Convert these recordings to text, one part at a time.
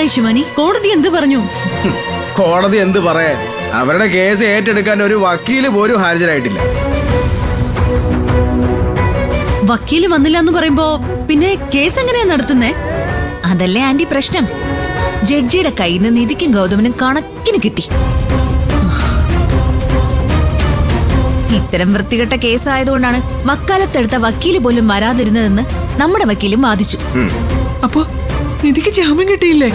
എന്തായി ശിവാനി? കോടതി എന്ത് പറഞ്ഞു? കോടതി എന്ത് പറയാൻ? അവരുടെ കേസ് ഏറ്റെടുക്കാൻ ഒരു വക്കീല് പോലും ഹാജരായിട്ടില്ല. വക്കീല് വന്നില്ല എന്ന് പറയുമ്പോ പിന്നെ കേസ് എങ്ങനെയാ നടത്തുന്നേ? അതല്ലേ ആന്റി പ്രശ്നം. ജഡ്ജിയുടെ കയ്യിൽ നിന്ന് നിധിക്കും ഗൗതമനും കണക്കിന് കിട്ടി. ഇത്തരം വൃത്തികെട്ട കേസായതുകൊണ്ടാണ് വക്കാലത്തെടുത്ത വക്കീല് പോലും വരാതിരുന്നതെന്ന് നമ്മുടെ വക്കീലും വാദിച്ചു. അപ്പോ നിധിക്ക് ജാമ്യം കിട്ടിയില്ലേ?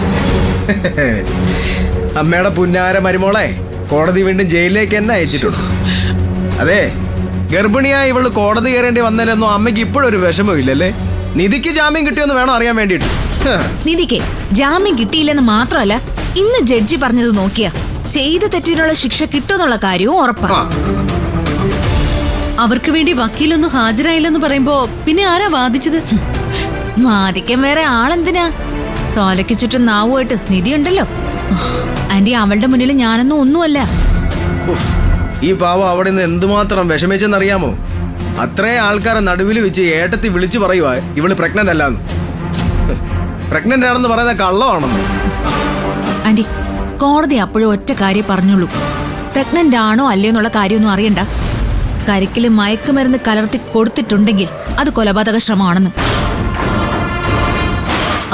അമ്മയുടെ പുന്നാര മരുമോളെ കോടതി വീണ്ടും ജയിലിലേക്ക് തന്നെ അയച്ചിട്ടുണ്ട്. അതെ, ഗർഭിണിയായി ഇവള് കോടതി കയറേണ്ടി വന്നാലൊന്നും അമ്മയ്ക്ക് ഇപ്പോഴൊരു വിഷമമില്ലല്ലേ? നിധിക്ക് ജാമ്യം കിട്ടിയോന്ന് വേണം അറിയാൻ വേണ്ടിട്ട്. നിധിക്ക് ജാമ്യം കിട്ടിയില്ലെന്ന് മാത്രമല്ല, ഇന്ന് ജഡ്ജി പറഞ്ഞത് നോക്കിയാ ചെയ്ത തെറ്റിനുള്ള ശിക്ഷ കിട്ടുമെന്നുള്ള കാര്യവും ഉറപ്പാണ്. അവർക്ക് വേണ്ടി വക്കീലൊന്നും ഹാജരായില്ലെന്ന് പറയുമ്പോ പിന്നെ ആരാ വാദിച്ചത്? വാദിക്കാൻ വേറെ ആളെന്തിനാ? തോലയ്ക്ക് ചുറ്റും നാവുമായിട്ട് നിധിയുണ്ടല്ലോ. ആന്റി, അവളുടെ മുന്നിൽ ഞാനൊന്നും ഒന്നുമല്ല. ഈ പാവം അവിടെ നിന്ന് എന്തുമാത്രം വിഷമിച്ചെന്നറിയാമോ? അത്രേ ആൾക്കാരെ നടുവിൽ വെച്ച് ഏട്ടത്തി വിളിച്ചു പറയുവാ ഇവള് പ്രഗ്നന്റ് അല്ലാന്ന്. പ്രഗ്നന്റ് ആണെന്ന് പറയുന്ന കള്ളമാണെന്ന്. ആന്റി, കോടതി അപ്പോഴും ഒറ്റ കാര്യം പറഞ്ഞുള്ളൂ. പ്രഗ്നന്റ് ആണോ അല്ലയോ എന്നുള്ള കാര്യമൊന്നും അറിയണ്ട. കരിക്കില് മയക്കുമരുന്ന് കലർത്തി കൊടുത്തിട്ടുണ്ടെങ്കിൽ അത് കൊലപാതക ശ്രമമാണെന്ന്.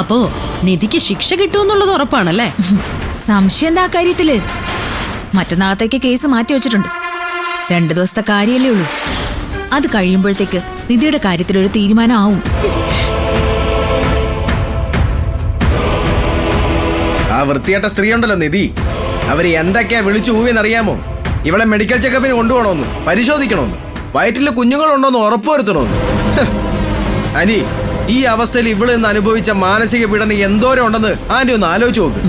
അപ്പോ നിധിക്ക് ശിക്ഷ കിട്ടുമെന്നുള്ളത് ഉറപ്പാണല്ലേ? സംശയം എന്താ കാര്യത്തില്? മറ്റന്നാളത്തേക്ക് കേസ് മാറ്റി വെച്ചിട്ടുണ്ട്. 2 ദിവസത്തെ കാര്യമല്ലേ ഉള്ളൂ. അത് കഴിയുമ്പോഴത്തേക്ക് നിധിയുടെ കാര്യത്തിൽ ഒരു തീരുമാനം ആവും. ആ വൃത്തിയായിട്ട സ്ത്രീ ഉണ്ടല്ലോ നിധി, അവര് എന്തൊക്കെയാ വിളിച്ചു ഊവിയെന്നറിയാമോ? ഇവളെ മെഡിക്കൽ ചെക്കപ്പിന് കൊണ്ടുപോകണമെന്ന്, പരിശോധിക്കണമെന്ന്, വയറ്റില് കുഞ്ഞുങ്ങളുണ്ടോന്ന് ഉറപ്പുവരുത്തണമെന്ന്. അനി, ഈ അവസ്ഥയിൽ ഇവള് ഇന്ന് അനുഭവിച്ച മാനസിക പീഡനം എന്തോരം ഉണ്ടെന്ന് ആന്റി ഒന്ന് ആലോചിച്ച് നോക്ക്.